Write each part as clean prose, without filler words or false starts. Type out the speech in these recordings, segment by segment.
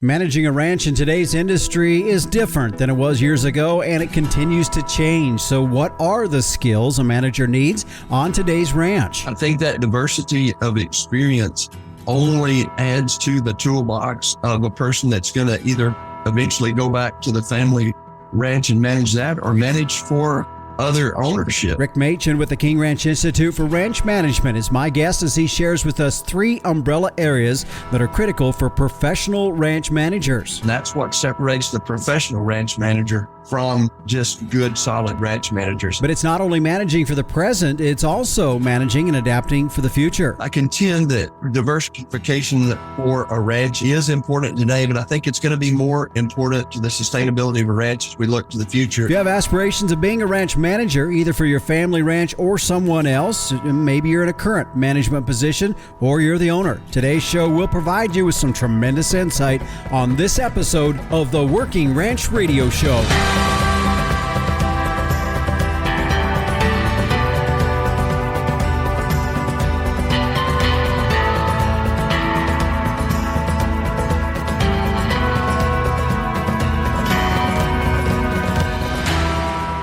Managing a ranch in today's industry is different than it was years ago, and it continues to change. So what are the skills a manager needs on today's ranch? I think that diversity of experience only adds to the toolbox of a person that's going to either eventually go back to the family ranch and manage that or manage for other ownership. Rick Machen with the King Ranch Institute for Ranch Management is my guest as he shares with us 3 umbrella areas that are critical for professional ranch managers. And that's what separates the professional ranch manager from just good, solid ranch managers. But it's not only managing for the present, it's also managing and adapting for the future. I contend that diversification for a ranch is important today, but I think it's going to be more important to the sustainability of a ranch as we look to the future. If you have aspirations of being a ranch manager, either for your family ranch or someone else, maybe you're in a current management position or you're the owner, today's show will provide you with some tremendous insight on this episode of the Working Ranch Radio Show.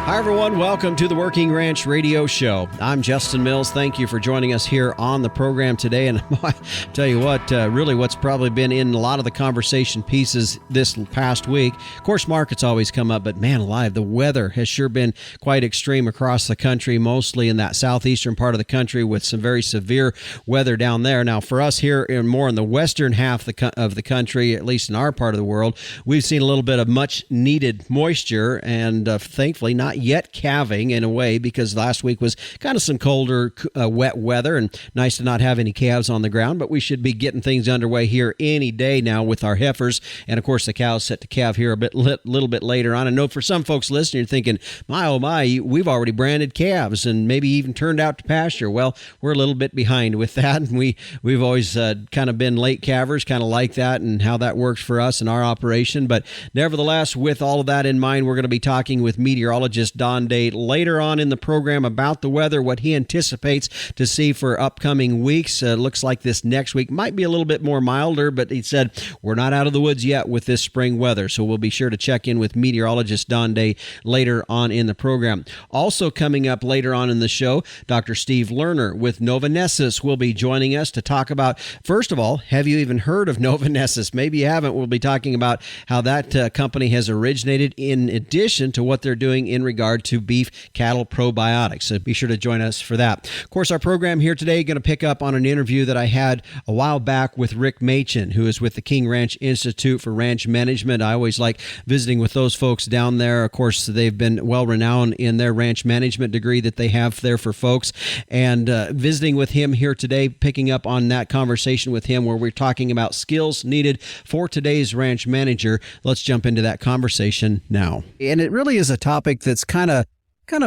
Hi, everyone. Welcome to the Working Ranch Radio Show. I'm Justin Mills. Thank you for joining us here on the program today. And I tell you what, really what's probably been in a lot of the conversation pieces this past week. Of course, markets always come up, but man alive, the weather has sure been quite extreme across the country, mostly in that southeastern part of the country with some very severe weather down there. Now, for us here more in the western half of the country, at least in our part of the world, we've seen a little bit of much needed moisture and thankfully not yet calving in a way, because last week was kind of some colder, wet weather and nice to not have any calves on the ground, but we should be getting things underway here any day now with our heifers. And of course, the cows set to calve here a little bit later on. I know for some folks listening, you're thinking, my, oh my, we've already branded calves and maybe even turned out to pasture. Well, we're a little bit behind with that. And we've always kind of been late calvers, kind of like that and how that works for us in our operation. But nevertheless, with all of that in mind, we're going to be talking with meteorologist Don Day later on in the program about the weather, what he anticipates to see for upcoming weeks. Looks like this next week might be a little bit more milder, but he said we're not out of the woods yet with this spring weather. So we'll be sure to check in with meteorologist Don Day later on in the program. Also coming up later on in the show, Dr. Steve Lerner with Novanesis will be joining us to talk about, first of all, have you even heard of Novanesis? Maybe you haven't. We'll be talking about how that company has originated in addition to what they're doing in regard to beef cattle probiotics. So be sure to join us for that. Of course, our program here today is going to pick up on an interview that I had a while back with Rick Machen, who is with the King Ranch Institute for Ranch Management. I always like visiting with those folks down there. Of course, they've been well renowned in their ranch management degree that they have there for folks. And visiting with him here today, picking up on that conversation with him where we're talking about skills needed for today's ranch manager. Let's jump into that conversation now. And it really is a topic that's kind of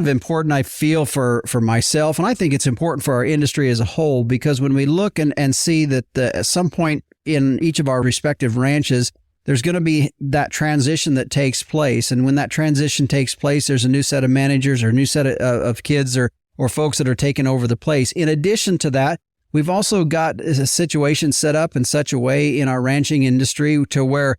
important, I feel, for myself. And I think it's important for our industry as a whole, because when we look and see that at some point in each of our respective ranches, there's going to be that transition that takes place. And when that transition takes place, there's a new set of managers or a new set of kids or folks that are taking over the place. In addition to that, we've also got a situation set up in such a way in our ranching industry to where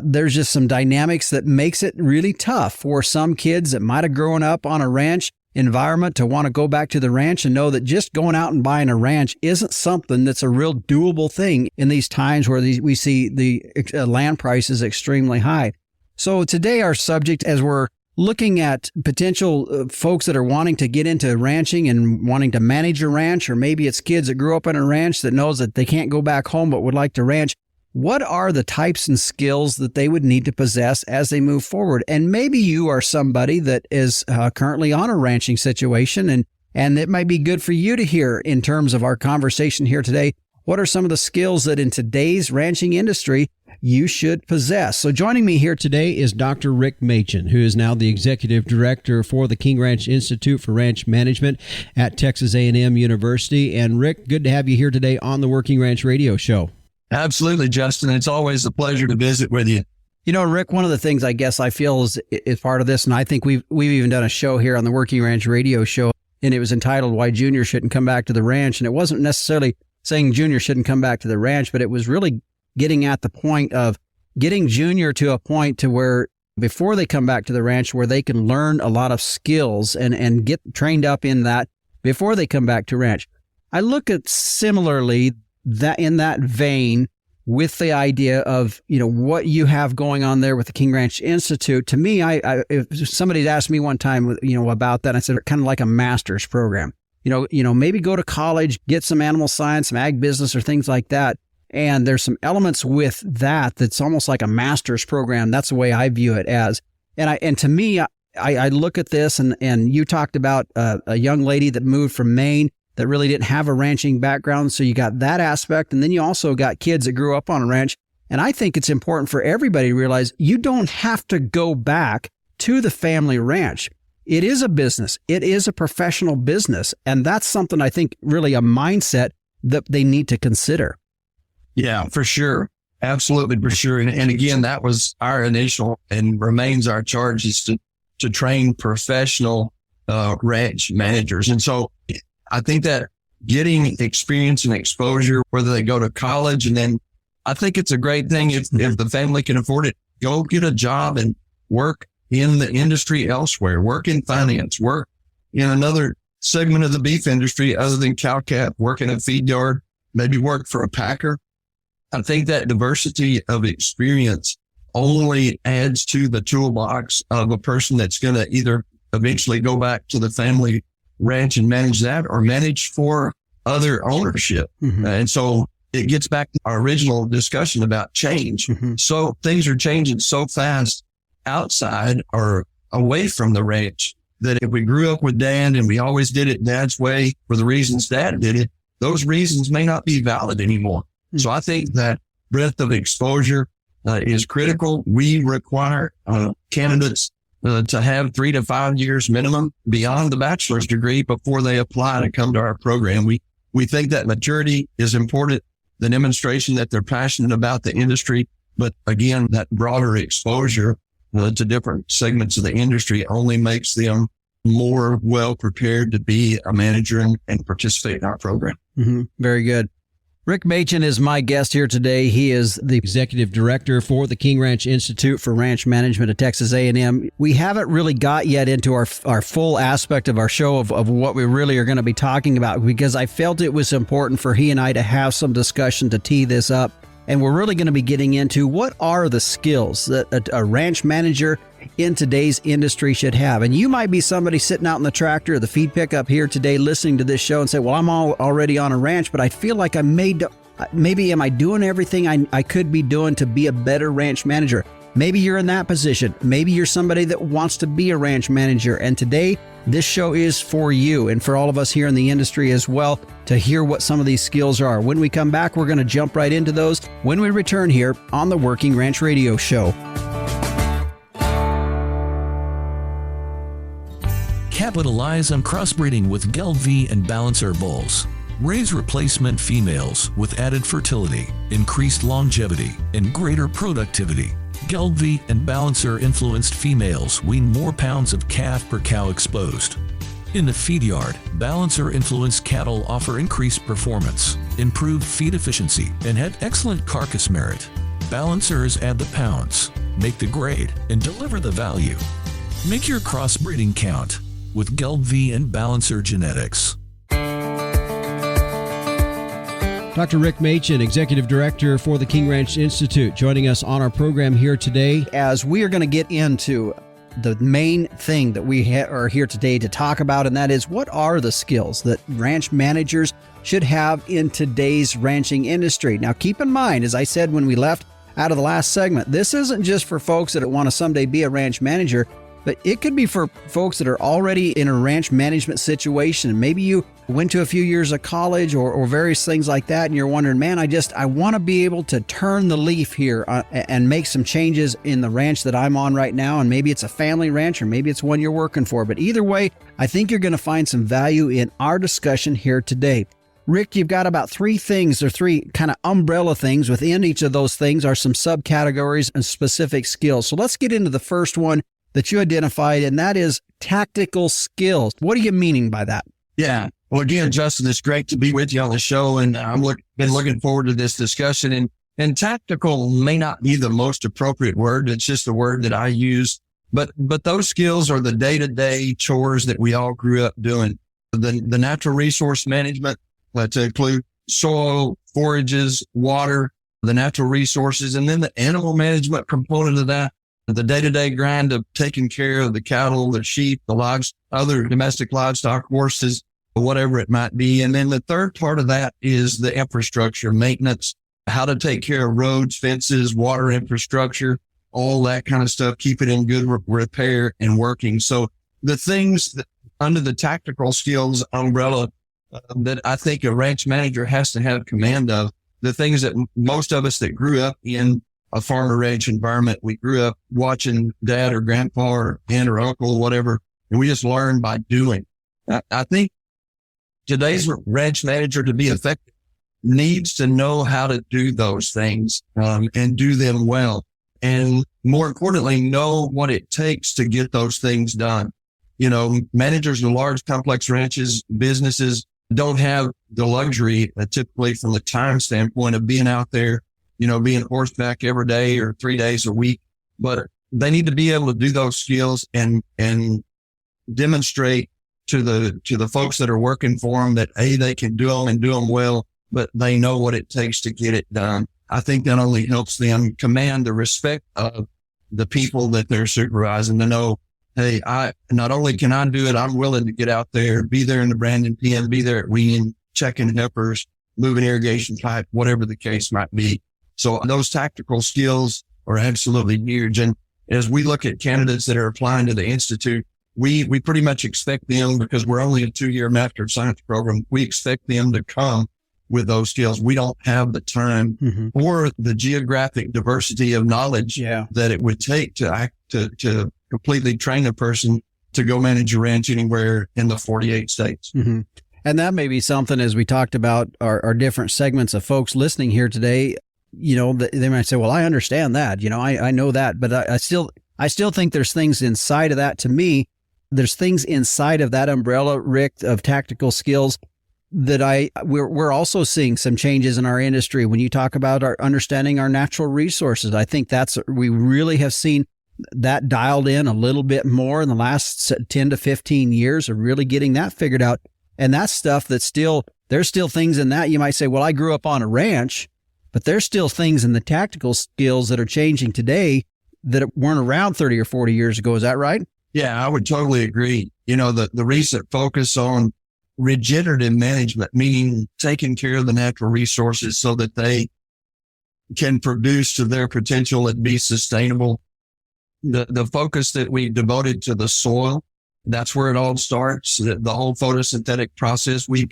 there's just some dynamics that makes it really tough for some kids that might have grown up on a ranch environment to want to go back to the ranch and know that just going out and buying a ranch isn't something that's a real doable thing in these times where we see the land prices extremely high. So today our subject, as we're looking at potential folks that are wanting to get into ranching and wanting to manage a ranch, or maybe it's kids that grew up in a ranch that knows that they can't go back home but would like to ranch, what are the types and skills that they would need to possess as they move forward? And maybe you are somebody that is currently on a ranching situation, and it might be good for you to hear in terms of our conversation here today. What are some of the skills that in today's ranching industry you should possess? So joining me here today is Dr. Rick Machen, who is now the Executive Director for the King Ranch Institute for Ranch Management at Texas A&M University. And Rick, good to have you here today on the Working Ranch Radio Show. Absolutely, Justin. It's always a pleasure to visit with you. You know, Rick, one of the things I guess I feel is part of this, and I think we've even done a show here on the Working Ranch Radio Show, and it was entitled Why Junior Shouldn't Come Back to the Ranch. And it wasn't necessarily saying Junior shouldn't come back to the ranch, but it was really getting at the point of getting Junior to a point to where before they come back to the ranch where they can learn a lot of skills and get trained up in that before they come back to ranch. I look at similarly that in that vein with the idea of, what you have going on there with the King Ranch Institute. To me, if somebody had asked me one time, about that, I said, kind of like a master's program. Maybe go to college, get some animal science, some ag business or things like that. And there's some elements with that that's almost like a master's program. That's the way I view it as. And to me, I look at this and you talked about a young lady that moved from Maine that really didn't have a ranching background. So you got that aspect. And then you also got kids that grew up on a ranch. And I think it's important for everybody to realize you don't have to go back to the family ranch. It is a business. It is a professional business. And that's something I think really a mindset that they need to consider. Yeah, for sure. Absolutely, for sure. And again, that was our initial and remains our charge is to train professional ranch managers. And so I think that getting experience and exposure, whether they go to college, and then I think it's a great thing if the family can afford it, go get a job and work in the industry elsewhere, work in finance, work in another segment of the beef industry other than cow-calf, work in a feed yard, maybe work for a packer. I think that diversity of experience only adds to the toolbox of a person that's going to either eventually go back to the family ranch and manage that or manage for other ownership. Mm-hmm. And so it gets back to our original discussion about change. Mm-hmm. So things are changing so fast outside or away from the ranch that if we grew up with Dad and we always did it Dad's way for the reasons Dad did it, those reasons may not be valid anymore. So I think that breadth of exposure is critical. We require candidates to have 3 to 5 years minimum beyond the bachelor's degree before they apply to come to our program. We think that maturity is important, the demonstration that they're passionate about the industry. But again, that broader exposure to different segments of the industry only makes them more well prepared to be a manager and participate in our program. Mm-hmm. Very good. Rick Machen is my guest here today. He is the executive director for the King Ranch Institute for Ranch Management at Texas A&M. We haven't really got yet into our full aspect of our show of what we really are going to be talking about, because I felt it was important for he and I to have some discussion to tee this up. And we're really going to be getting into what are the skills that a ranch manager in today's industry should have. And you might be somebody sitting out in the tractor or the feed pickup here today listening to this show and say, well, I'm already on a ranch, but I feel like maybe am I doing everything I could be doing to be a better ranch manager? Maybe you're in that position. Maybe you're somebody that wants to be a ranch manager. And today, this show is for you and for all of us here in the industry as well to hear what some of these skills are. When we come back, we're going to jump right into those when we return here on the Working Ranch Radio Show. Capitalize on crossbreeding with Gelb and Balancer bulls. Raise replacement females with added fertility, increased longevity, and greater productivity. Gelb and Balancer influenced females wean more pounds of calf per cow exposed. In the feed yard, Balancer influenced cattle offer increased performance, improved feed efficiency, and have excellent carcass merit. Balancers add the pounds, make the grade, and deliver the value. Make your crossbreeding count with Gelb and Balancer genetics. Dr. Rick Machen, Executive Director for the King Ranch Institute, joining us on our program here today as we are going to get into the main thing that we are here today to talk about, and that is what are the skills that ranch managers should have in today's ranching industry. Now, keep in mind, as I said when we left out of the last segment, this isn't just for folks that want to someday be a ranch manager, but it could be for folks that are already in a ranch management situation. Maybe you went to a few years of college or various things like that, and you're wondering, man, I want to be able to turn the leaf here and make some changes in the ranch that I'm on right now. And maybe it's a family ranch or maybe it's one you're working for. But either way, I think you're going to find some value in our discussion here today. Rick, you've got about 3 things or 3 kind of umbrella things. Within each of those things are some subcategories and specific skills. So let's get into the first one that you identified, and that is tactical skills. What are you meaning by that? Yeah. Well, again, Justin, it's great to be with you on the show, and I've been looking forward to this discussion. And And tactical may not be the most appropriate word. It's just a word that I use. But those skills are the day-to-day chores that we all grew up doing. The natural resource management to include soil, forages, water, the natural resources, and then the animal management component of that, the day-to-day grind of taking care of the cattle, the sheep, the other domestic livestock, horses, whatever it might be. And then the third part of that is the infrastructure maintenance, how to take care of roads, fences, water infrastructure, all that kind of stuff, keep it in good repair and working. So the things that under the tactical skills umbrella that I think a ranch manager has to have command of, the things that most of us that grew up in a farmer ranch environment, we grew up watching dad or grandpa or aunt or uncle, whatever, and we just learned by doing. I think today's ranch manager, to be effective, needs to know how to do those things and do them well. And more importantly, know what it takes to get those things done. You know, managers of large complex ranches, businesses don't have the luxury, typically from the time standpoint, of being out there, you know, being horseback every day or 3 days a week. But they need to be able to do those skills and demonstrate to the folks that are working for them that they can do them and do them well, but they know what it takes to get it done. I think that only helps them command the respect of the people that they're supervising, to know, hey, not only can I do it, I'm willing to get out there, be there in the Brandon pen, be there at weaning, checking heifers, moving irrigation pipe, whatever the case might be. So those tactical skills are absolutely huge. And as we look at candidates that are applying to the Institute, we pretty much expect them, because we're only a 2-year Master of Science program, we expect them to come with those skills. We don't have the time or the geographic diversity of knowledge that it would take to completely train a person to go manage a ranch anywhere in the 48 states. Mm-hmm. And that may be something, as we talked about our different segments of folks listening here today, you know, they might say, well, I understand that, you know, I know that, but I still think there's things inside of that. To me, there's things inside of that umbrella, Rick, of tactical skills that we're also seeing some changes in our industry. When you talk about our understanding our natural resources, I think we really have seen that dialed in a little bit more in the last 10 to 15 years of really getting that figured out. And that's stuff that's there's still things in that. You might say, well, I grew up on a ranch, but there's still things in the tactical skills that are changing today that weren't around 30 or 40 years ago. Is that right? Yeah, I would totally agree. You know, the recent focus on regenerative management, meaning taking care of the natural resources so that they can produce to their potential and be sustainable. The focus that we devoted to the soil, that's where it all starts. The whole photosynthetic process. We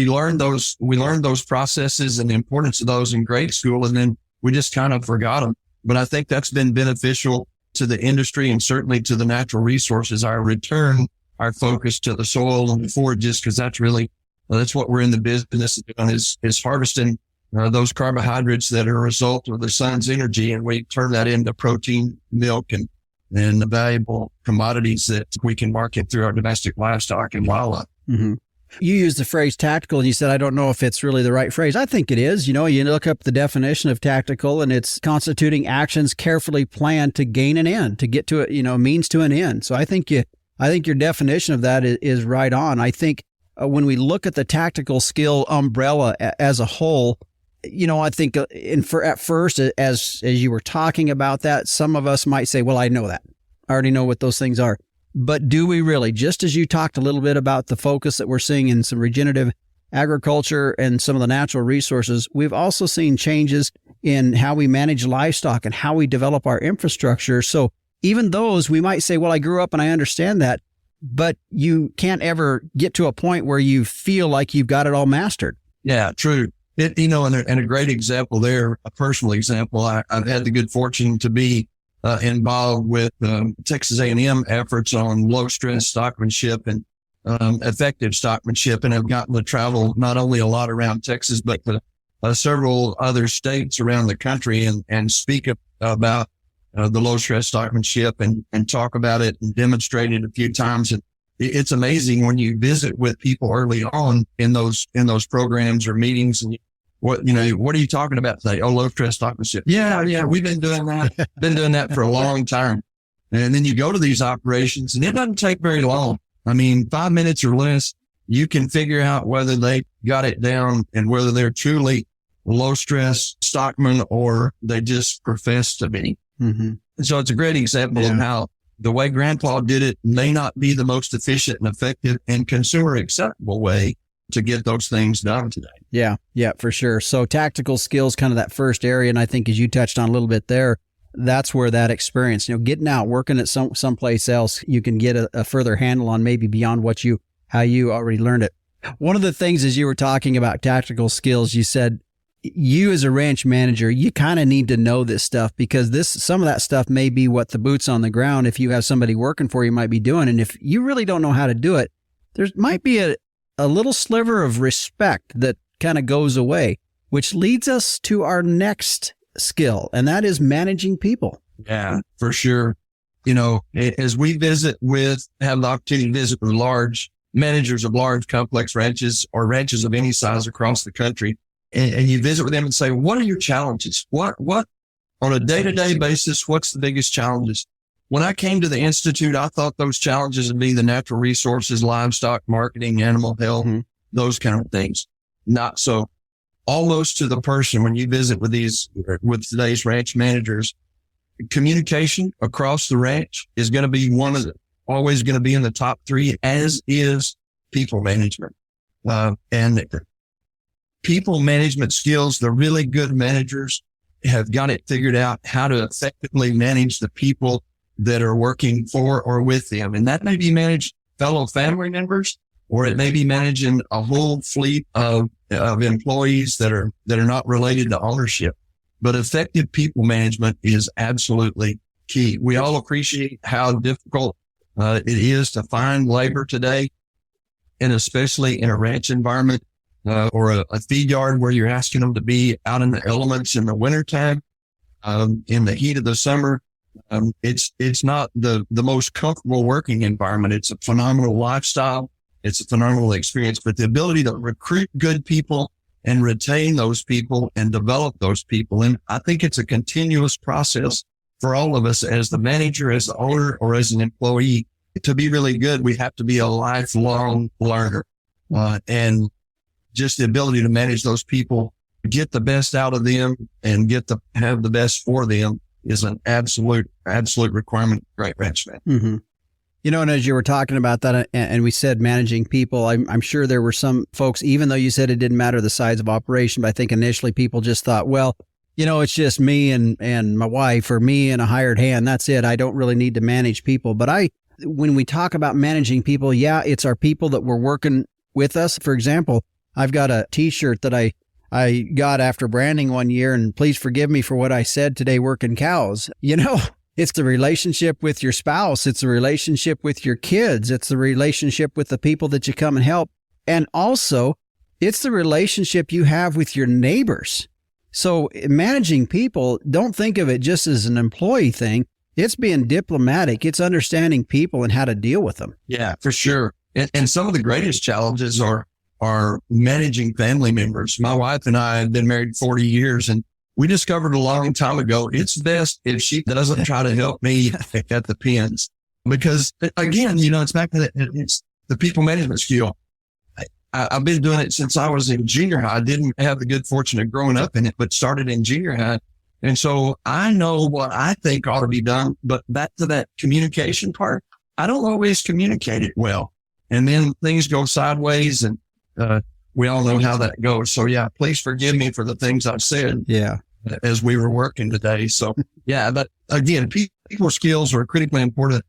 learned those processes and the importance of those in grade school, and then we just kind of forgot them. But I think that's been beneficial to the industry and certainly to the natural resources. Our focus to the soil and the forages, because that's what we're in the business of doing, is harvesting those carbohydrates that are a result of the sun's energy, and we turn that into protein, milk, and the valuable commodities that we can market through our domestic livestock and wildlife. Mm-hmm. You used the phrase tactical, and you said, I don't know if it's really the right phrase. I think it is. You know, you look up the definition of tactical, and it's constituting actions carefully planned to gain an end, to get to it, you know, means to an end. So I think your definition of that is right on. I think when we look at the tactical skill umbrella as a whole, you know, I think at first, as you were talking about that, some of us might say, well, I know that. I already know what those things are. But do we really? Just as you talked a little bit about the focus that we're seeing in some regenerative agriculture and some of the natural resources, we've also seen changes in how we manage livestock and how we develop our infrastructure. So even those, we might say, well, I grew up and I understand that, but you can't ever get to a point where you feel like you've got it all mastered. Yeah, true. You know, and a great example there, a personal example, I've had the good fortune to be involved with Texas A&M efforts on low stress stockmanship and effective stockmanship, and have gotten to travel not only a lot around Texas, but several other states around the country and speak about the low stress stockmanship and talk about it and demonstrate it a few times. And it's amazing when you visit with people early on in those programs or meetings, and what are you talking about today? Oh, low stress stockmanship. Yeah. We've been doing that for a long time. And then you go to these operations and it doesn't take very long. I mean, 5 minutes or less, you can figure out whether they got it down and whether they're truly low stress stockman or they just profess to be. Mm-hmm. So it's a great example of how the way Grandpa did it may not be the most efficient and effective and consumer acceptable way to get those things done today. Yeah, for sure. So tactical skills, kind of that first area. And I think as you touched on a little bit there, that's where that experience, getting out, working at someplace else, you can get a further handle on maybe beyond how you already learned it. One of the things as you were talking about tactical skills, you said you as a ranch manager, you kind of need to know this stuff because some of that stuff may be what the boots on the ground, if you have somebody working for you, might be doing. And if you really don't know how to do it, there might be a little sliver of respect that kind of goes away, which leads us to our next skill, and that is managing people. Yeah, for sure. As we have the opportunity to visit with large managers of large complex ranches or ranches of any size across the country, and you visit with them and say, what are your challenges? What on a day-to-day basis, what's the biggest challenges? When I came to the Institute, I thought those challenges would be the natural resources, livestock, marketing, animal health, those kind of things. Not so. Almost to the person when you visit with today's ranch managers, communication across the ranch is going to be always going to be in the top 3, as is people management. And people management skills, the really good managers have got it figured out how to effectively manage the people that are working for or with them. And that may be managed fellow family members, or it may be managing a whole fleet of employees that are not related to ownership. But effective people management is absolutely key. We all appreciate how difficult it is to find labor today, and especially in a ranch environment or a feed yard where you're asking them to be out in the elements in the wintertime, in the heat of the summer. It's not the most comfortable working environment. It's a phenomenal lifestyle. It's a phenomenal experience, but the ability to recruit good people and retain those people and develop those people. And I think it's a continuous process for all of us as the manager, as the owner, or as an employee. To be really good, we have to be a lifelong learner. And just the ability to manage those people, get the best out of them and have the best for them is an absolute requirement of great ranchman. Mm-hmm. And as you were talking about that, and we said managing people, I'm sure there were some folks, even though you said it didn't matter the size of operation, but I think initially people just thought, well, it's just me and my wife, or me and a hired hand. That's it. I don't really need to manage people. But when we talk about managing people, it's our people that were working with us. For example, I've got a T-shirt that I got after branding one year, and please forgive me for what I said today, working cows. It's the relationship with your spouse. It's the relationship with your kids. It's the relationship with the people that you come and help. And also, it's the relationship you have with your neighbors. So managing people, don't think of it just as an employee thing. It's being diplomatic. It's understanding people and how to deal with them. Yeah, for sure. And some of the greatest challenges are managing family members. My wife and I have been married 40 years, and we discovered a long time ago, it's best if she doesn't try to help me at the pens, because again, it's back to that. It's the people management skill. I've been doing it since I was in junior high. I didn't have the good fortune of growing up in it, but started in junior high. And so I know what I think ought to be done, but back to that communication part, I don't always communicate it well. And then things go sideways, and we all know how that goes. So please forgive me for the things I've said. Yeah. As we were working today. So but again, people skills are critically important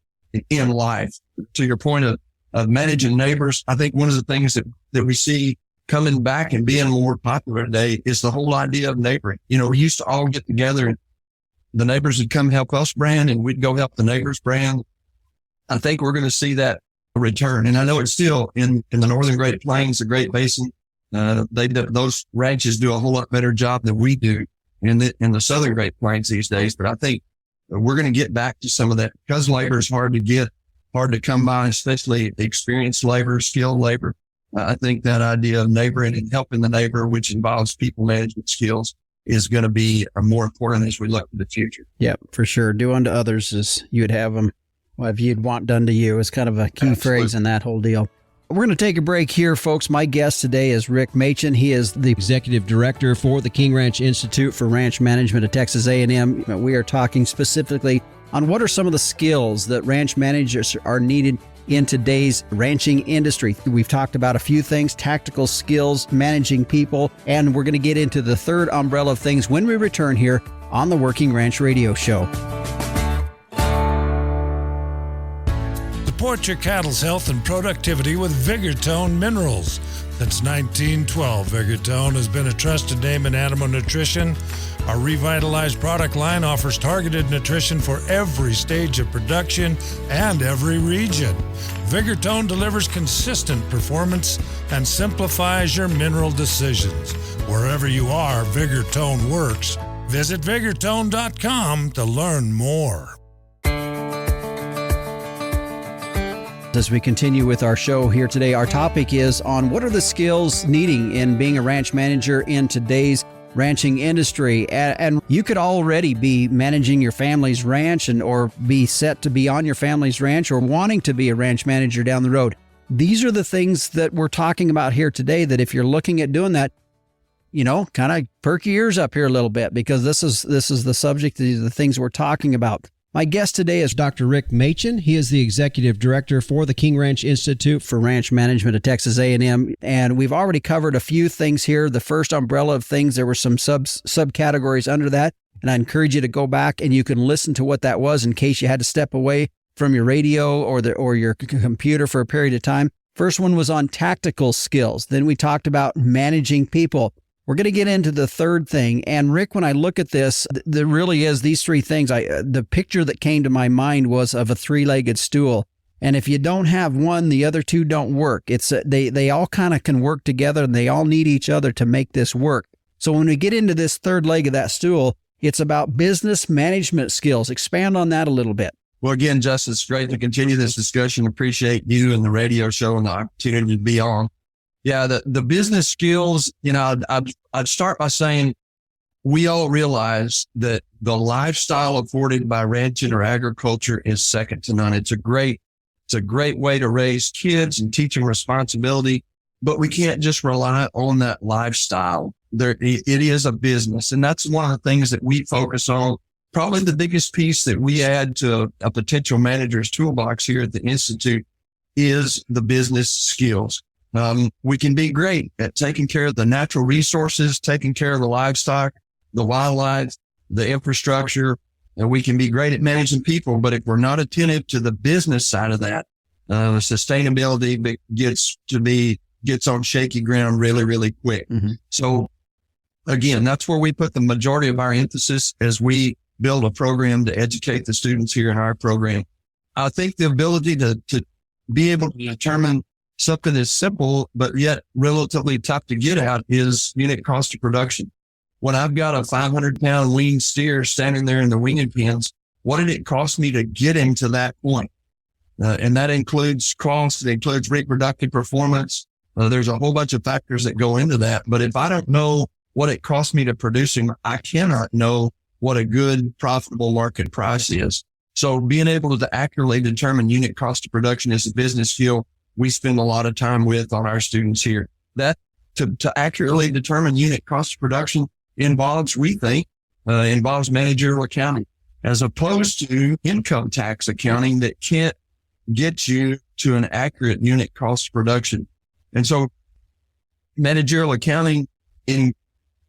in life. To your point of managing neighbors, I think one of the things that we see coming back and being more popular today is the whole idea of neighboring. We used to all get together and the neighbors would come help us brand and we'd go help the neighbors brand. I think we're going to see that return. And I know it's still in the Northern Great Plains, the Great Basin. Those ranches do a whole lot better job than we do in the Southern Great Plains these days. But I think we're going to get back to some of that because labor is hard to come by, especially experienced labor, skilled labor. I think that idea of neighboring and helping the neighbor, which involves people management skills, is going to be more important as we look to the future. Yeah, for sure. Do unto others as you would have them, if you'd want done to you, is kind of a key phrase in that whole deal. We're going to take a break here, folks. My guest today is Rick Machen. He is the Executive Director for the King Ranch Institute for Ranch Management at Texas A&M. We are talking specifically on what are some of the skills that ranch managers are needed in today's ranching industry. We've talked about a few things: tactical skills, managing people, and we're going to get into the third umbrella of things when we return here on the Working Ranch Radio Show. Support your cattle's health and productivity with Vigortone minerals. Since 1912, Vigortone has been a trusted name in animal nutrition. Our revitalized product line offers targeted nutrition for every stage of production and every region. Vigortone delivers consistent performance and simplifies your mineral decisions. Wherever you are, Vigortone works. Visit Vigortone.com to learn more. As we continue with our show here today, our topic is on what are the skills needing in being a ranch manager in today's ranching industry. And you could already be managing your family's ranch or be set to be on your family's ranch or wanting to be a ranch manager down the road. These are the things that we're talking about here today, that if you're looking at doing that, kind of perk your ears up here a little bit, because this is the subject, the things we're talking about. My guest today is Dr. Rick Machen. He is the Executive Director for the King Ranch Institute for Ranch Management at Texas A&M. And we've already covered a few things here. The first umbrella of things, there were some subcategories under that. And I encourage you to go back and you can listen to what that was in case you had to step away from your radio or your computer for a period of time. First one was on tactical skills. Then we talked about managing people. We're going to get into the third thing. And Rick, when I look at this, there really is these three things. The picture that came to my mind was of a three-legged stool. And if you don't have one, the other two don't work. It's they all kind of can work together, and they all need each other to make this work. So when we get into this third leg of that stool, it's about business management skills. Expand on that a little bit. Well, again, Justin, it's great to continue this discussion. Appreciate you and the radio show and the opportunity to be on. Yeah, the business skills, I'd start by saying we all realize that the lifestyle afforded by ranching or agriculture is second to none. It's a great way to raise kids and teach them responsibility, but we can't just rely on that lifestyle. It is a business, and that's one of the things that we focus on. Probably the biggest piece that we add to a potential manager's toolbox here at the Institute is the business skills. We can be great at taking care of the natural resources, taking care of the livestock, the wildlife, the infrastructure, and we can be great at managing people. But if we're not attentive to the business side of that, sustainability gets on shaky ground really, really quick. Mm-hmm. So again, that's where we put the majority of our emphasis as we build a program to educate the students here in our program. I think the ability to be able to determine something that's simple, but yet relatively tough to get at is unit cost of production. When I've got a 500-pound weaned steer standing there in the weaning pens, what did it cost me to get him to that point? And that includes cost, it includes reproductive performance. There's a whole bunch of factors that go into that. But if I don't know what it cost me to produce him, I cannot know what a good, profitable market price is. So being able to accurately determine unit cost of production is a business skill we spend a lot of time with on our students here. That to accurately determine unit cost of production involves managerial accounting, as opposed to income tax accounting that can't get you to an accurate unit cost of production. And so managerial accounting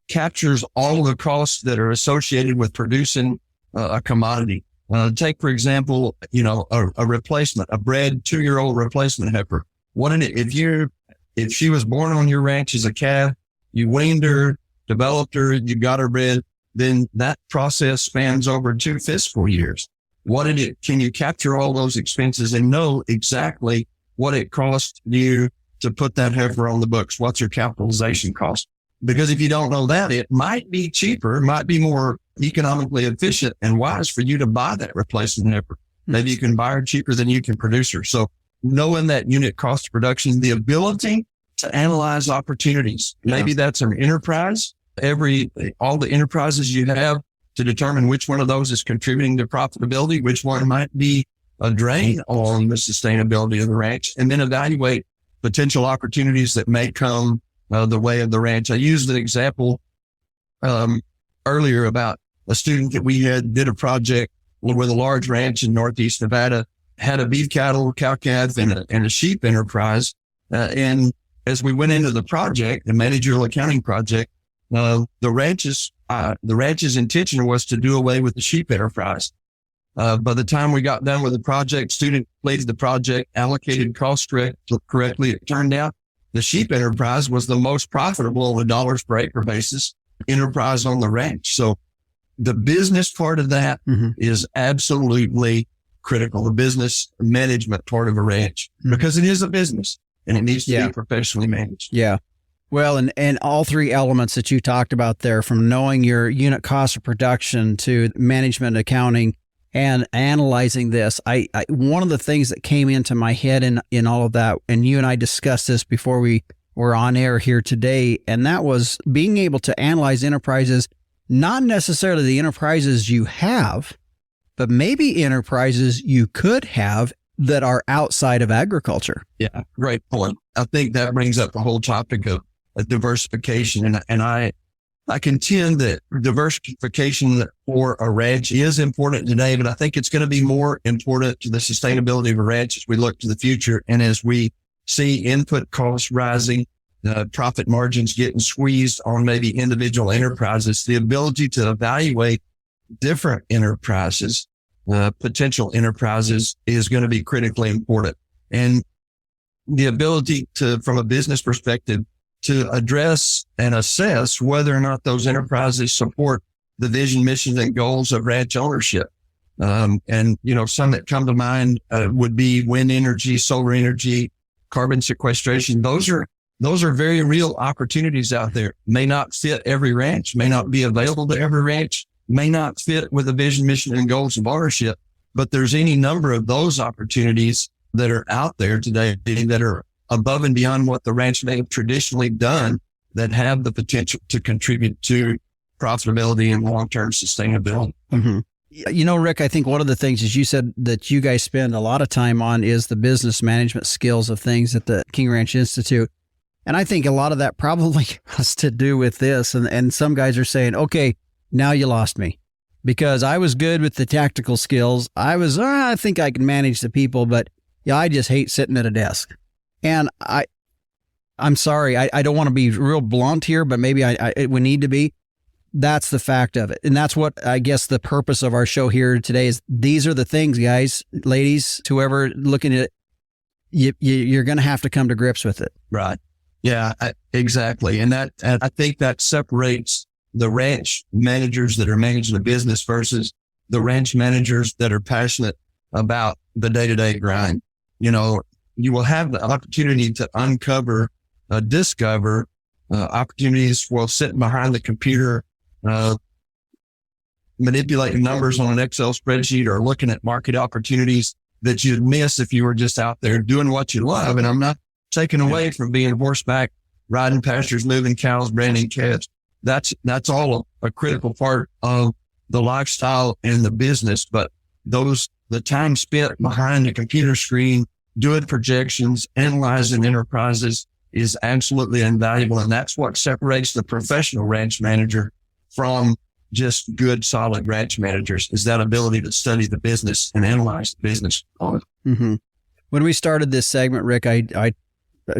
captures all of the costs that are associated with producing a commodity. Take, for example, a replacement, a bred 2-year-old replacement heifer. If she was born on your ranch as a calf, you weaned her, developed her, you got her bred, then that process spans over 2 fiscal years. Can you capture all those expenses and know exactly what it cost you to put that heifer on the books? What's your capitalization cost? Because if you don't know that, it might be cheaper, might be more economically efficient and wise for you to buy that replacement heifer. Maybe you can buy her cheaper than you can produce her. So knowing that unit cost of production, the ability to analyze opportunities. Maybe that's an enterprise, all the enterprises you have, to determine which one of those is contributing to profitability, which one might be a drain on the sustainability of the ranch, and then evaluate potential opportunities that may come the way of the ranch. I used an example earlier about a student that we did a project with a large ranch in Northeast Nevada, had a beef cattle, cow-calf, and a sheep enterprise. And as we went into the project, the managerial accounting project, the ranch's intention was to do away with the sheep enterprise. By the time we got done with the project, student completed the project, allocated costs correctly. It turned out the sheep enterprise was the most profitable on a dollars per acre basis enterprise on the ranch. So the business part of that is absolutely critical. The business management part of a ranch, because it is a business and it needs to be professionally managed. Yeah. Well, and all three elements that you talked about there, from knowing your unit cost of production to management accounting and analyzing this, I one of the things that came into my head in all of that, and you and I discussed this before we were on air here today, and that was being able to analyze enterprises, not necessarily the enterprises you have, but maybe enterprises you could have that are outside of agriculture. Yeah, great point. I think that brings up the whole topic of diversification. And I contend that diversification for a ranch is important today, but I think it's going to be more important to the sustainability of a ranch as we look to the future. And as we see input costs rising, profit margins getting squeezed on maybe individual enterprises, the ability to evaluate different enterprises, potential enterprises, is going to be critically important. And the ability to, from a business perspective, to address and assess whether or not those enterprises support the vision, mission, and goals of ranch ownership. And, some that come to mind would be wind energy, solar energy, carbon sequestration. Those are very real opportunities out there. May not fit every ranch, may not be available to every ranch, may not fit with the vision, mission, and goals of ownership, but there's any number of those opportunities that are out there today that are above and beyond what the ranch may have traditionally done, that have the potential to contribute to profitability and long-term sustainability. Rick, I think one of the things, as you said, that you guys spend a lot of time on is the business management skills of things at the King Ranch Institute. And I think a lot of that probably has to do with this. And some guys are saying, okay, now you lost me, because I was good with the tactical skills. I think I can manage the people, but I just hate sitting at a desk. And I'm sorry, I don't want to be real blunt here, but maybe we need to be. That's the fact of it. And that's what I guess the purpose of our show here today is. These are the things, guys, ladies, whoever looking at it, you're going to have to come to grips with it. Right. Yeah, exactly. And I think that separates the ranch managers that are managing the business versus the ranch managers that are passionate about the day-to-day grind. You will have the opportunity to discover opportunities while sitting behind the computer, manipulating numbers on an Excel spreadsheet or looking at market opportunities that you'd miss if you were just out there doing what you love. And I'm not taking away from being horseback, riding pastures, moving cows, branding calves. That's all a critical part of the lifestyle and the business. But the time spent behind the computer screen, doing projections, analyzing enterprises, is absolutely invaluable. And that's what separates the professional ranch manager from just good, solid ranch managers, is that ability to study the business and analyze the business. When we started this segment, Rick, I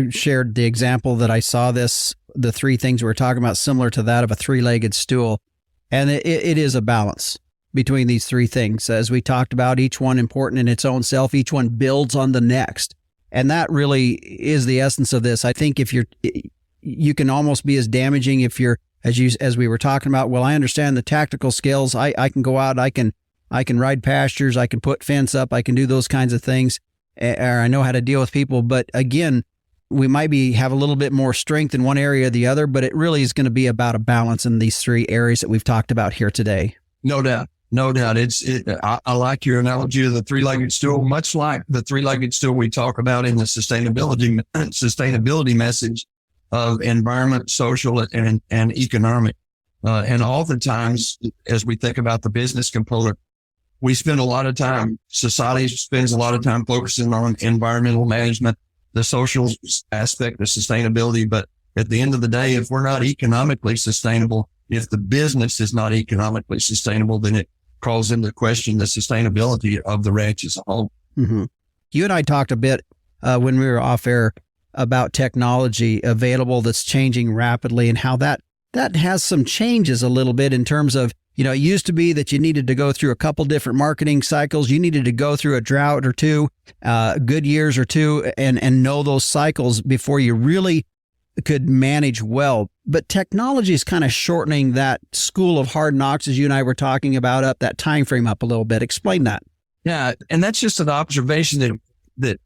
shared the example that I saw the three things we were talking about, similar to that of a three-legged stool. And it is a balance between these three things. As we talked about, each one important in its own self, each one builds on the next. And that really is the essence of this. I think if you can almost be as damaging if you're, as we were talking about, well, I understand the tactical skills. I can go out, I can ride pastures, I can put fence up, I can do those kinds of things, or I know how to deal with people. But again, we might have a little bit more strength in one area or the other, but it really is going to be about a balance in these three areas that we've talked about here today. No doubt. No doubt. I like your analogy of the three-legged stool, much like the three-legged stool we talk about in the sustainability message of environment, social, and economic. And oftentimes, as we think about the business component, we spend a lot of time, society spends a lot of time focusing on environmental management, the social aspect of sustainability. But at the end of the day, if we're not economically sustainable, if the business is not economically sustainable, then it calls into question the sustainability of the ranch as a whole. Mm-hmm. You and I talked a bit when we were off air about technology available that's changing rapidly and how that has some changes a little bit in terms of, it used to be that you needed to go through a couple different marketing cycles. You needed to go through a drought or two, good years or two, and know those cycles before you really could manage well. But technology is kind of shortening that school of hard knocks, as you and I were talking about, up that time frame up a little bit. Explain that. Yeah, and that's just an observation that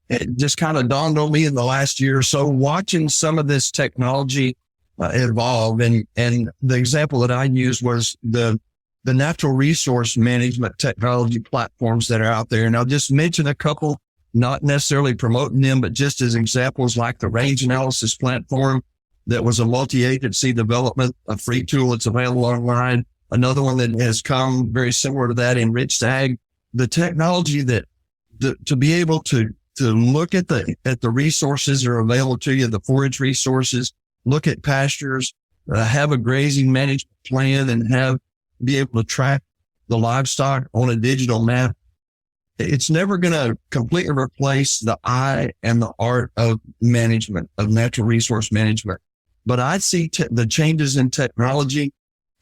it just kind of dawned on me in the last year or so, watching some of this technology evolve. And the example that I used was the natural resource management technology platforms that are out there. And I'll just mention a couple, not necessarily promoting them, but just as examples, like the range analysis platform that was a multi-agency development, a free tool that's available online. Another one that has come very similar to that, Enriched Ag. The technology to be able to look at the resources that are available to you, the forage resources, look at pastures, have a grazing management plan, and be able to track the livestock on a digital map. It's never going to completely replace the eye and the art of management, of natural resource management. But I see the changes in technology.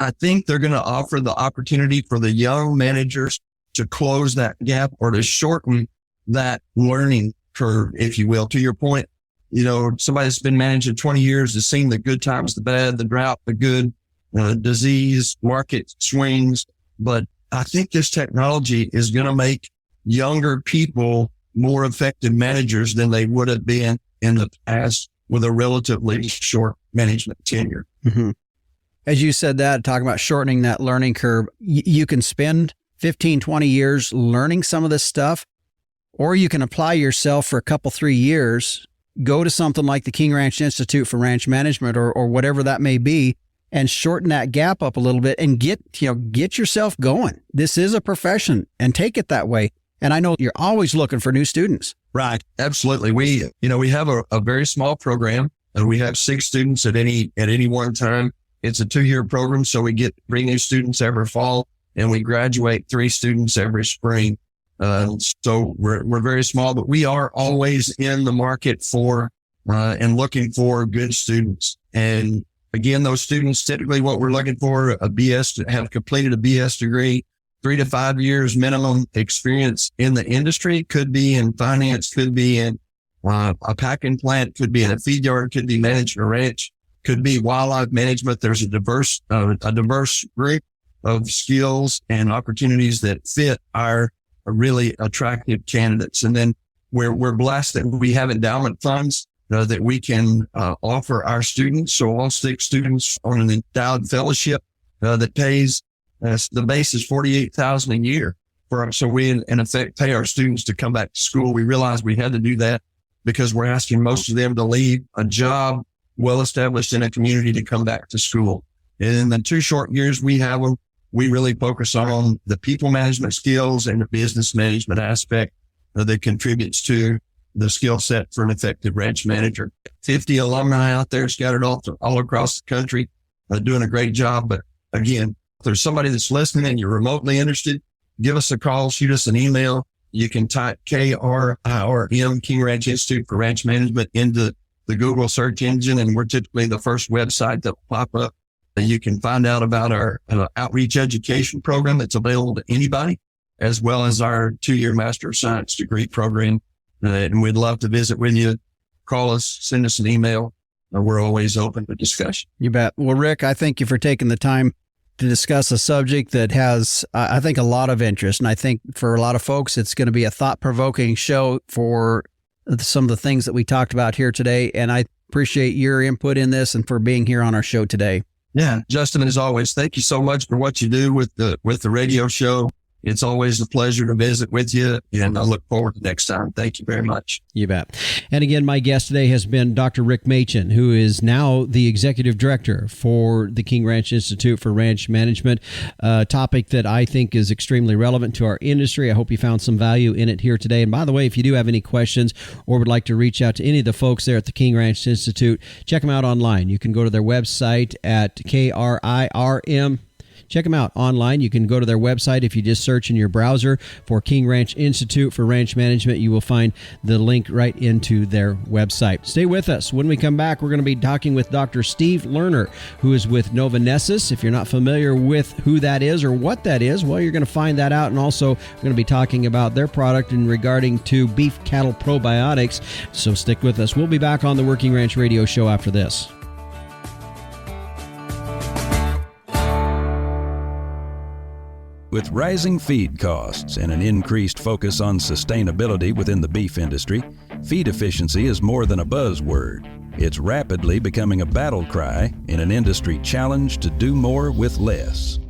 I think they're going to offer the opportunity for the young managers to close that gap or to shorten that learning curve, if you will. To your point, somebody that's been managing 20 years has seen the good times, the bad, the drought, the good, disease, market swings. But I think this technology is going to make younger people more effective managers than they would have been in the past with a relatively short management tenure. Mm-hmm. As you said that, talking about shortening that learning curve, you can spend 15, 20 years learning some of this stuff, or you can apply yourself for a couple, 3 years, go to something like the King Ranch Institute for Ranch Management or whatever that may be, and shorten that gap up a little bit and get yourself going. This is a profession, and take it that way. And I know you're always looking for new students. Right. Absolutely. We have a very small program, and we have 6 students at any one time. It's a 2-year program. So we get 3 new students every fall, and we graduate 3 students every spring. So we're very small, but we are always in the market for, and looking for good students. And again, those students, typically what we're looking for, a BS, to have completed a BS degree, 3 to 5 years minimum experience in the industry, could be in finance, could be in a packing plant, could be in a feed yard, could be managing a ranch, could be wildlife management. There's a diverse group of skills and opportunities that fit our really attractive candidates. And then we're blessed that we have endowment funds that we can offer our students. So all 6 students on an endowed fellowship that pays. The base is $48,000 a year so we in effect pay our students to come back to school. We realized we had to do that because we're asking most of them to leave a job well established in a community to come back to school. And in the 2 short years we have them, we really focus on the people management skills and the business management aspect that contributes to the skill set for an effective ranch manager. 50 alumni out there scattered all across the country, doing a great job. But again, if there's somebody that's listening and you're remotely interested, give us a call, shoot us an email. You can type KRIRM, King Ranch Institute for Ranch Management, into the Google search engine, and we're typically the first website that will pop up. And you can find out about our outreach education program that's available to anybody, as well as our 2-year Master of Science degree program. And we'd love to visit with you. Call us, send us an email. We're always open to discussion. You bet. Well, Rick, I thank you for taking the time to discuss a subject that has, I think, a lot of interest. And I think for a lot of folks, it's going to be a thought-provoking show for some of the things that we talked about here today. And I appreciate your input in this and for being here on our show today. Yeah, Justin, as always, thank you so much for what you do with the radio show. It's always a pleasure to visit with you, and I look forward to next time. Thank you very much. You bet. And again, my guest today has been Dr. Rick Machen, who is now the Executive Director for the King Ranch Institute for Ranch Management, a topic that I think is extremely relevant to our industry. I hope you found some value in it here today. And by the way, if you do have any questions or would like to reach out to any of the folks there at the King Ranch Institute, check them out online. You can go to their website at KRIRM. Check them out online. You can go to their website. If you just search in your browser for King Ranch Institute for Ranch Management, you will find the link right into their website. Stay with us. When we come back, we're going to be talking with Dr. Steve Lerner, who is with Novanesis. If you're not familiar with who that is or what that is, well, you're going to find that out. And also, we're going to be talking about their product in regarding to beef cattle probiotics. So stick with us. We'll be back on the Working Ranch Radio Show after this. With rising feed costs and an increased focus on sustainability within the beef industry, feed efficiency is more than a buzzword. It's rapidly becoming a battle cry in an industry challenged to do more with less.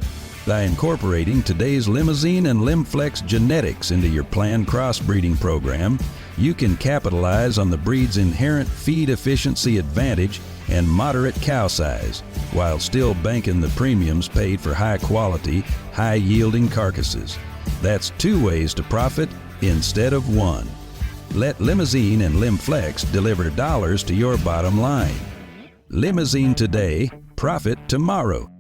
By incorporating today's Limousine and Limflex genetics into your planned crossbreeding program, you can capitalize on the breed's inherent feed efficiency advantage and moderate cow size, while still banking the premiums paid for high-quality, high-yielding carcasses. That's two ways to profit instead of one. Let Limousine and Limflex deliver dollars to your bottom line. Limousine today, profit tomorrow.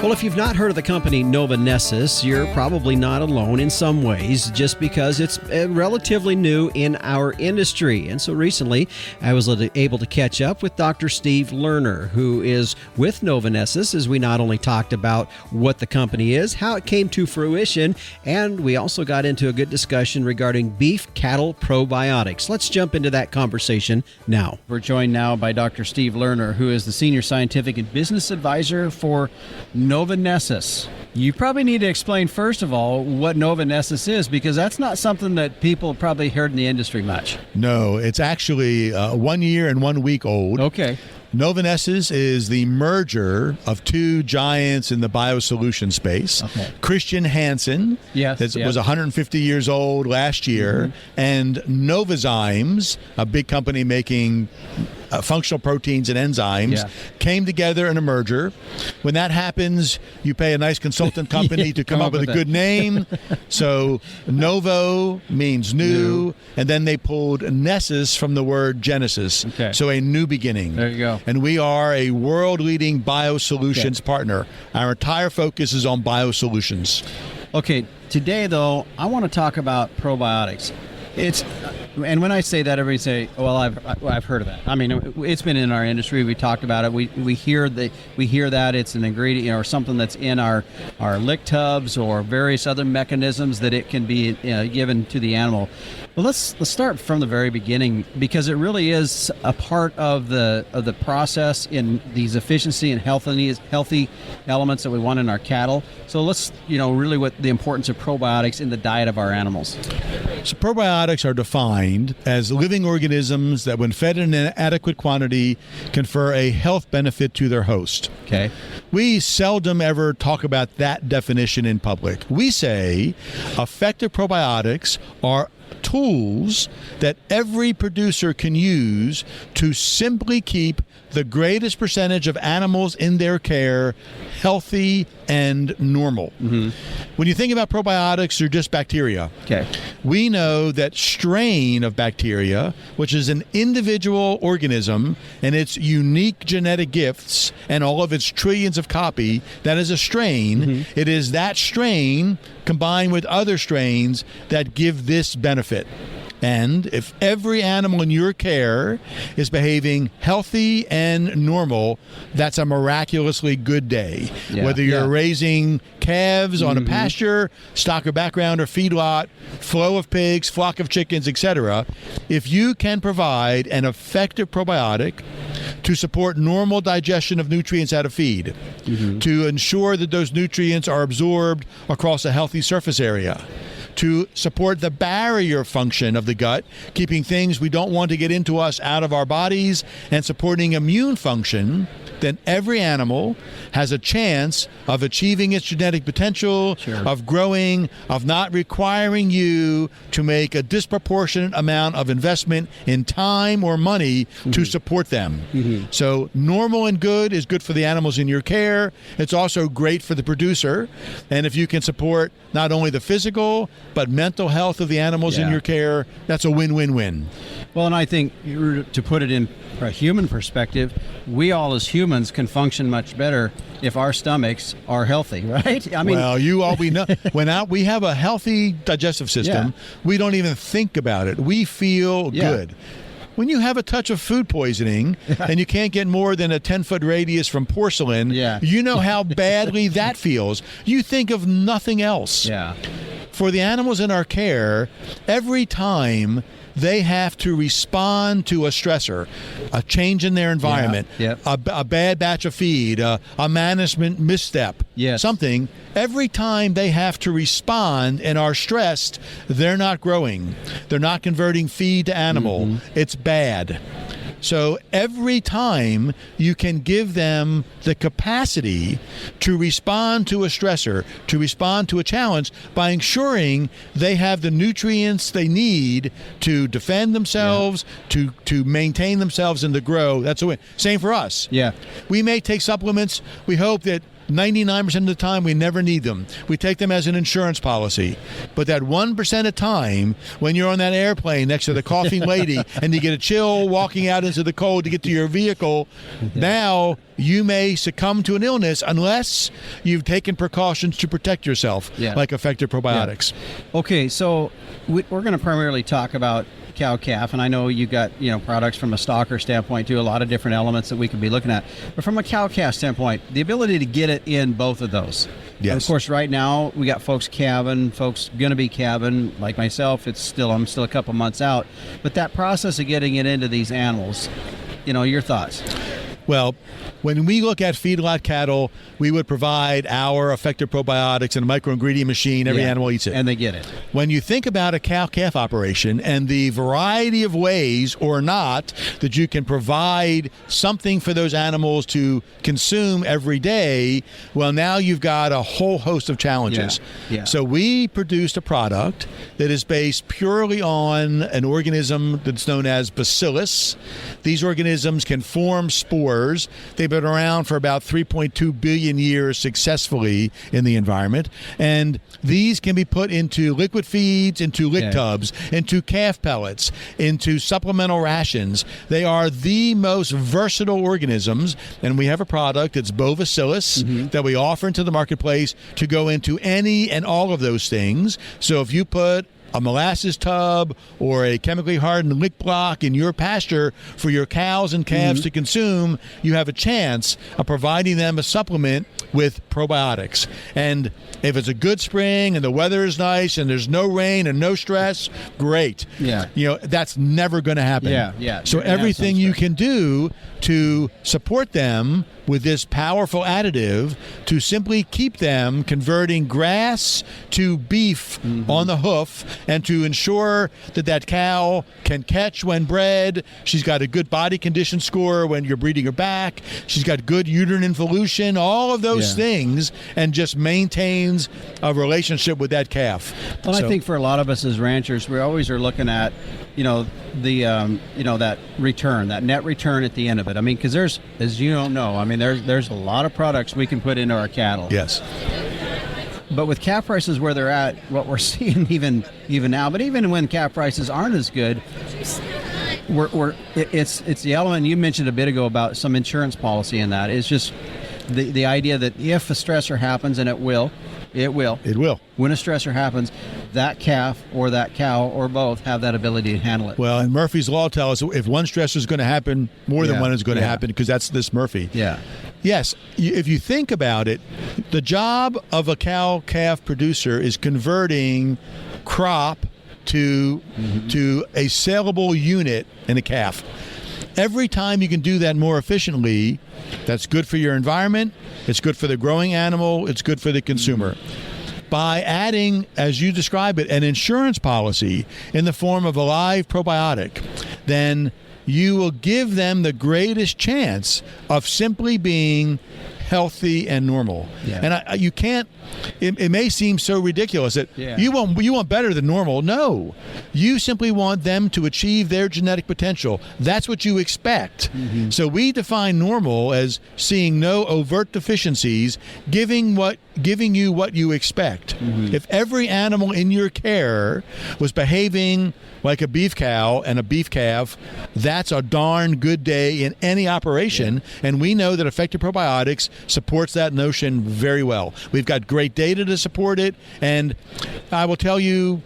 Well, if you've not heard of the company Novanesis, you're probably not alone in some ways, just because it's relatively new in our industry. And so recently, I was able to catch up with Dr. Steve Lerner, who is with Novanesis, as we not only talked about what the company is, how it came to fruition, and we also got into a good discussion regarding beef cattle probiotics. Let's jump into that conversation now. We're joined now by Dr. Steve Lerner, who is the Senior Scientific and Business Advisor for Novanesis. You probably need to explain, first of all, what Novanesis is, because that's not something that people probably heard in the industry much. No, it's actually 1 year and 1 week old. Okay. Novanesis is the merger of two giants in the biosolution space. Okay. Christian Hansen, was 150 years old last year, and Novozymes, a big company making functional proteins and enzymes, came together in a merger. When that happens, you pay a nice consultant company to come up with a good name. So Novo means new, and then they pulled Nessus from the word Genesis. Okay. So a new beginning. There you go. And we are a world-leading biosolutions partner. Our entire focus is on biosolutions. Okay, today, though, I want to talk about probiotics. And when I say that, everybody say, "Well, I've heard of that." I mean, it's been in our industry. We talked about it. We hear that it's an ingredient or something that's in our lick tubs or various other mechanisms that it can be given to the animal. Well, let's start from the very beginning, because it really is a part of the process in these efficiency and healthy elements that we want in our cattle. So let's really what the importance of probiotics in the diet of our animals. So probiotics are defined as living organisms that, when fed in an adequate quantity, confer a health benefit to their host. Okay. We seldom ever talk about that definition in public. We say effective probiotics are tools that every producer can use to simply keep the greatest percentage of animals in their care healthy and normal. Mm-hmm. When you think about probiotics, they're just bacteria. Okay. We know that strain of bacteria, which is an individual organism and its unique genetic gifts and all of its trillions of copy, that is a strain. Mm-hmm. It is that strain combined with other strains that give this benefit. And if every animal in your care is behaving healthy and normal, that's a miraculously good day. Yeah, whether you're raising calves on a pasture, stocker background or feedlot, flow of pigs, flock of chickens, etc., if you can provide an effective probiotic to support normal digestion of nutrients out of feed, to ensure that those nutrients are absorbed across a healthy surface area, to support the barrier function of the gut, keeping things we don't want to get into us out of our bodies, and supporting immune function, then every animal has a chance of achieving its genetic potential, of growing, of not requiring you to make a disproportionate amount of investment in time or money to support them. So normal and good is good for the animals in your care. It's also great for the producer. And if you can support not only the physical, but mental health of the animals in your care, that's a win-win-win. Well, and I think to put it in a human perspective, we all as humans can function much better if our stomachs are healthy, right? I mean, well, we know we have a healthy digestive system. We don't even think about it. We feel good. When you have a touch of food poisoning and you can't get more than a 10-foot radius from porcelain, you know how badly that feels. You think of nothing else. Yeah. For the animals in our care, every time they have to respond to a stressor, a change in their environment, a bad batch of feed, a management misstep, something. Every time they have to respond and are stressed, they're not growing. They're not converting feed to animal. It's bad. So every time you can give them the capacity to respond to a stressor, to respond to a challenge by ensuring they have the nutrients they need to defend themselves, to maintain themselves and to grow, that's a win. Same for us. Yeah. We may take supplements. We hope that 99% of the time we never need them. We take them as an insurance policy. But that 1% of time when you're on that airplane next to the coughing lady and you get a chill walking out into the cold to get to your vehicle, now you may succumb to an illness unless you've taken precautions to protect yourself, like effective probiotics. Okay, so we're going to primarily talk about cow-calf, and I know you got products from a stocker standpoint too, a lot of different elements that we could be looking at. But from a cow-calf standpoint, the ability to get it in both of those. Yes. And of course, right now we got folks calving, folks going to be calving, like myself. I'm still a couple months out, but that process of getting it into these animals, your thoughts? Well, when we look at feedlot cattle, we would provide our effective probiotics in a microingredient machine. Every animal eats it. And they get it. When you think about a cow-calf operation and the variety of ways or not that you can provide something for those animals to consume every day, well, now you've got a whole host of challenges. So we produced a product that is based purely on an organism that's known as bacillus. These organisms can form spores. They've been around for about 3.2 billion years successfully in the environment. And these can be put into liquid feeds, into lick tubs, into calf pellets, into supplemental rations. They are the most versatile organisms. And we have a product that's Bovacillus that we offer into the marketplace to go into any and all of those things. So if you put a molasses tub or a chemically hardened lick block in your pasture for your cows and calves to consume, you have a chance of providing them a supplement with probiotics. And if it's a good spring and the weather is nice and there's no rain and no stress, great. That's never going to happen. So everything you can do to support them with this powerful additive to simply keep them converting grass to beef on the hoof, and to ensure that that cow can catch when bred. She's got a good body condition score when you're breeding her back. She's got good uterine involution, all of those things, and just maintains a relationship with that calf. Well, I think for a lot of us as ranchers, we always are looking at, that return, that net return at the end of it. I mean, because there's, as you don't know, I mean, there's a lot of products we can put into our cattle. Yes. But with calf prices where they're at, what we're seeing even now, but even when calf prices aren't as good, it's the element you mentioned a bit ago about some insurance policy in that. It's just the idea that if a stressor happens, and it will. When a stressor happens, that calf or that cow or both have that ability to handle it. Well, and Murphy's Law tells us if one stressor is going to happen, more than one is going to happen, because that's this Murphy. Yes, if you think about it, the job of a cow-calf producer is converting crop to a saleable unit in a calf. Every time you can do that more efficiently, that's good for your environment, it's good for the growing animal, it's good for the consumer. by adding, as you describe it, an insurance policy in the form of a live probiotic, then you will give them the greatest chance of simply being healthy and normal. Yeah. And you can't, it may seem so ridiculous that you want better than normal. No, you simply want them to achieve their genetic potential. That's what you expect. Mm-hmm. So we define normal as seeing no overt deficiencies, giving you what you expect. Mm-hmm. If every animal in your care was behaving like a beef cow and a beef calf, that's a darn good day in any operation. Yeah. And we know that effective probiotics supports that notion very well. We've got great data to support it. And I will tell you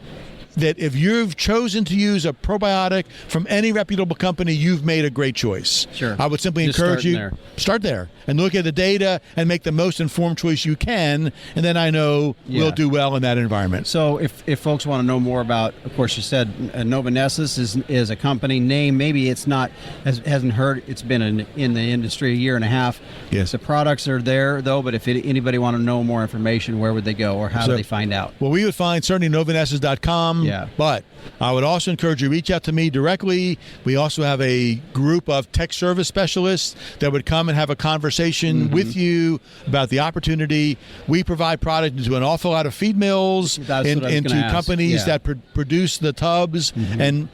that if you've chosen to use a probiotic from any reputable company, you've made a great choice. Sure. I would simply encourage you, start there and look at the data and make the most informed choice you can, and then I know we'll do well in that environment. So if folks want to know more about, of course, you said Novanessus is a company name. Maybe it's not, hasn't heard, it's been in the industry a year and a half. Yes. The products are there, though, but if anybody want to know more information, where would they go, or how do they find out? Well, we would find certainly novanessus.com. Yeah. But I would also encourage you to reach out to me directly. We also have a group of tech service specialists that would come and have a conversation with you about the opportunity. We provide product into an awful lot of feed mills, into companies that produce the tubs, and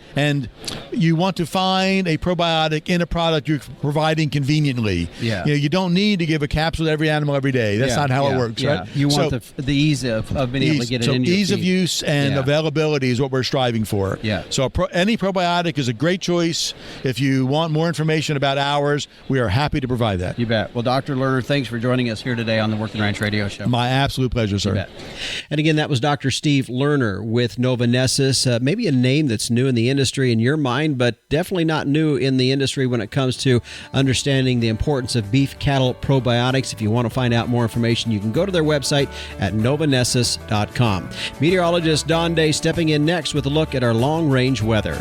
you want to find a probiotic in a product you're providing conveniently. Yeah. You don't need to give a capsule to every animal every day. That's not how it works, right? You want the ease of being able to get it into your ease of feed. use and availability is what we're striving for. Yeah. So any probiotic is a great choice. If you want more information about ours, we are happy to provide that. You bet. Well, Dr. Lerner, thanks for joining us here today on the Working Ranch Radio Show. My absolute pleasure, sir. You bet. And again, that was Dr. Steve Lerner with Novanessus. Maybe a name that's new in the industry in your mind, but definitely not new in the industry when it comes to understanding the importance of beef cattle probiotics. If you want to find out more information, you can go to their website at novanessus.com. Meteorologist Don Day stepping in next with a look at our long-range weather.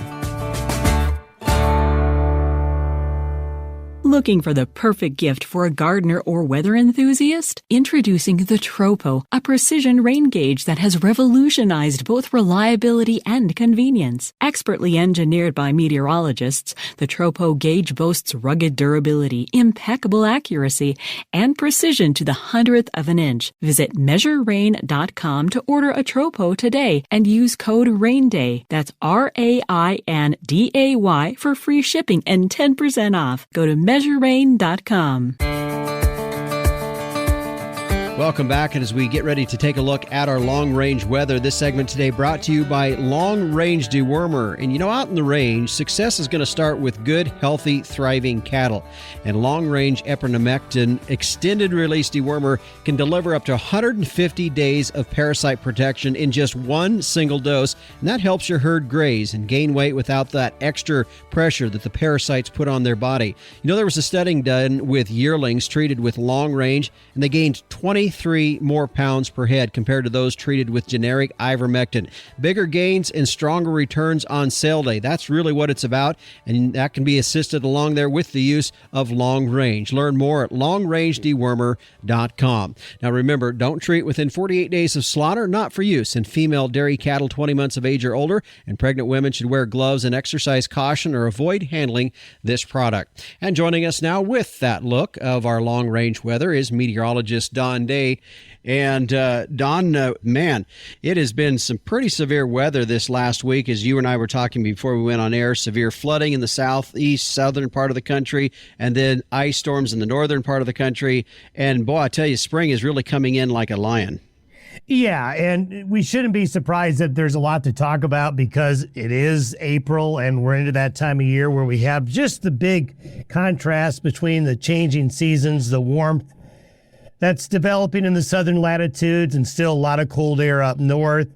Looking for the perfect gift for a gardener or weather enthusiast? Introducing the Tropo, a precision rain gauge that has revolutionized both reliability and convenience. Expertly engineered by meteorologists, the Tropo gauge boasts rugged durability, impeccable accuracy, and precision to the 100th of an inch. Visit measurerain.com to order a Tropo today and use code RAINDAY. That's RAINDAY for free shipping and 10% off. Go to measurerain.com. Welcome back, and as we get ready to take a look at our long-range weather, this segment today brought to you by Long Range Dewormer. And out in the range, success is going to start with good, healthy, thriving cattle. And Long Range Epernamectin extended-release dewormer can deliver up to 150 days of parasite protection in just one single dose, and that helps your herd graze and gain weight without that extra pressure that the parasites put on their body. There was a study done with yearlings treated with Long Range, and they gained 23 more pounds per head compared to those treated with generic ivermectin. Bigger gains and stronger returns on sale day. That's really what it's about, and that can be assisted along there with the use of Long Range. Learn more at longrangedewormer.com. Now remember, don't treat within 48 days of slaughter, not for use in female dairy cattle 20 months of age or older, and pregnant women should wear gloves and exercise caution or avoid handling this product. And joining us now with that look of our long range weather is meteorologist Don Day. And Don, man, it has been some pretty severe weather this last week, as you and I were talking before we went on air. Severe flooding in the southern part of the country, and then ice storms in the northern part of the country. And boy, I tell you, spring is really coming in like a lion. Yeah, and we shouldn't be surprised that there's a lot to talk about because it is April and we're into that time of year where we have just the big contrast between the changing seasons, the warmth that's developing in the southern latitudes and still a lot of cold air up north,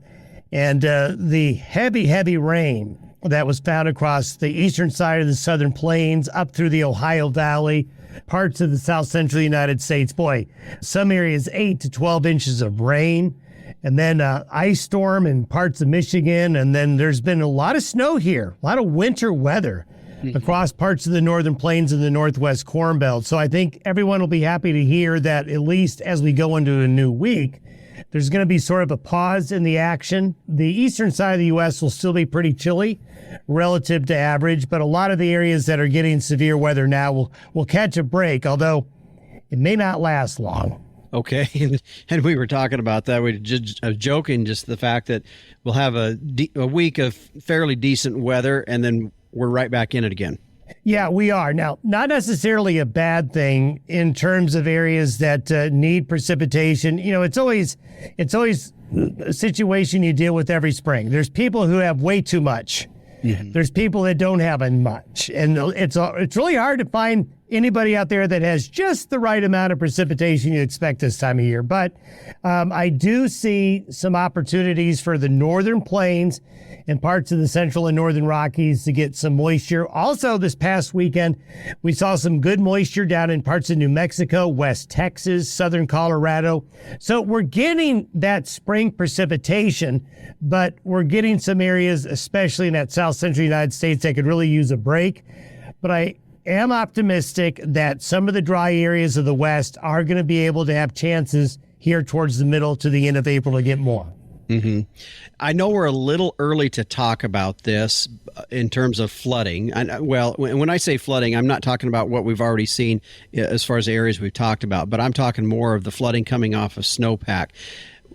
and the heavy rain that was found across the eastern side of the southern plains up through the Ohio Valley, parts of the south central United States. Boy, some areas 8 to 12 inches of rain, and then ice storm in parts of Michigan, and then there's been a lot of snow here, a lot of winter weather across parts of the northern plains and the northwest Corn Belt. So I think everyone will be happy to hear that at least as we go into a new week, there's going to be sort of a pause in the action. The eastern side of the U.S. will still be pretty chilly relative to average, but a lot of the areas that are getting severe weather now will catch a break, although it may not last long. Okay, and we were talking about that. We were just joking, just the fact that we'll have a week of fairly decent weather, and then we're right back in it again. Yeah, we are. Now, not necessarily a bad thing in terms of areas that need precipitation. You know, it's always a situation you deal with every spring. There's people who have way too much. Mm-hmm. There's people that don't have much. And it's really hard to find anybody out there that has just the right amount of precipitation you expect this time of year. But I do see some opportunities for the northern plains and parts of the central and northern Rockies to get some moisture. Also, this past weekend, we saw some good moisture down in parts of New Mexico, West Texas, southern Colorado. So we're getting that spring precipitation, but we're getting some areas, especially in that south central United States, that could really use a break. But I am optimistic that some of the dry areas of the West are going to be able to have chances here towards the middle to the end of April to get more. Mm-hmm. I know we're a little early to talk about this in terms of flooding. Well, when I say flooding, I'm not talking about what we've already seen as far as the areas we've talked about, but I'm talking more of the flooding coming off of snowpack.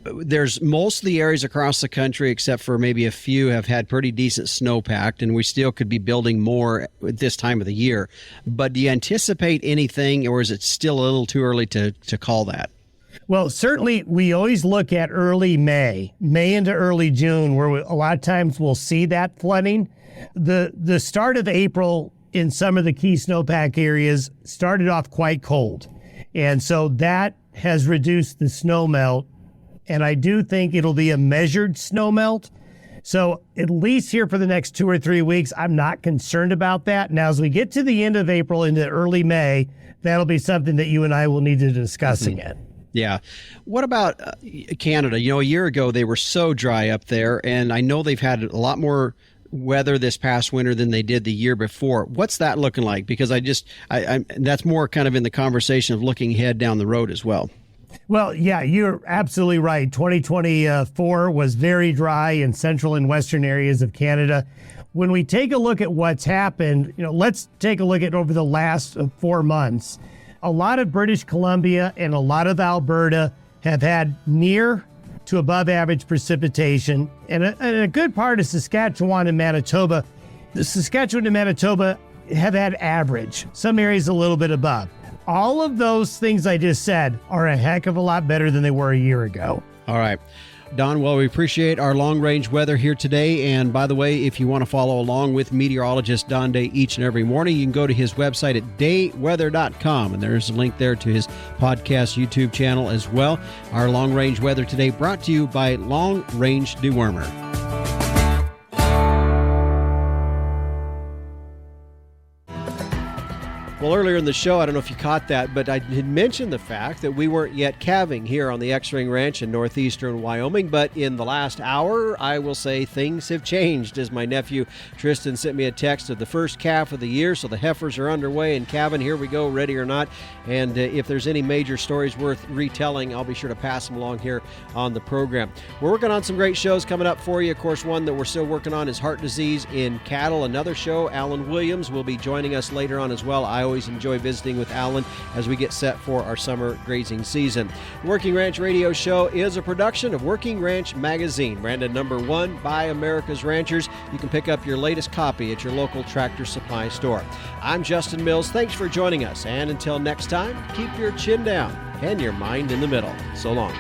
There's most of the areas across the country, except for maybe a few, have had pretty decent snowpack, and we still could be building more at this time of the year. But do you anticipate anything, or is it still a little too early to call that? Well, certainly we always look at early May into early June, where a lot of times we'll see that flooding. The start of April in some of the key snowpack areas started off quite cold. And so that has reduced the snowmelt. And I do think it'll be a measured snowmelt. So at least here for the next 2 or 3 weeks, I'm not concerned about that. Now, as we get to the end of April into early May, that'll be something that you and I will need to discuss again. Yeah. What about Canada? You know, a year ago, they were so dry up there, and I know they've had a lot more weather this past winter than they did the year before. What's that looking like? Because that's more kind of in the conversation of looking ahead down the road as well. Well, yeah, you're absolutely right. 2024 was very dry in central and western areas of Canada. When we take a look at what's happened, let's take a look at over the last 4 months. A lot of British Columbia and a lot of Alberta have had near to above average precipitation, and a good part of Saskatchewan and Manitoba. The Saskatchewan and Manitoba have had average, some areas a little bit above. All of those things I just said are a heck of a lot better than they were a year ago. All right. Don, well, we appreciate our long-range weather here today. And by the way, if you want to follow along with meteorologist Don Day each and every morning, you can go to his website at dayweather.com. And there's a link there to his podcast YouTube channel as well. Our long-range weather today brought to you by Long Range Dewormer. Well, earlier in the show, I don't know if you caught that, but I had mentioned the fact that we weren't yet calving here on the X-Ring Ranch in northeastern Wyoming, but in the last hour, I will say things have changed as my nephew Tristan sent me a text of the first calf of the year, so the heifers are underway and calving. Here we go, ready or not. And if there's any major stories worth retelling, I'll be sure to pass them along here on the program. We're working on some great shows coming up for you. Of course, one that we're still working on is heart disease in cattle. Another show, Alan Williams, will be joining us later on as well. I always enjoy visiting with Alan as we get set for our summer grazing season. The Working Ranch Radio Show is a production of Working Ranch Magazine, branded #1 by America's Ranchers. You can pick up your latest copy at your local Tractor Supply store. I'm Justin Mills. Thanks for joining us. And until next time, keep your chin down and your mind in the middle. So long.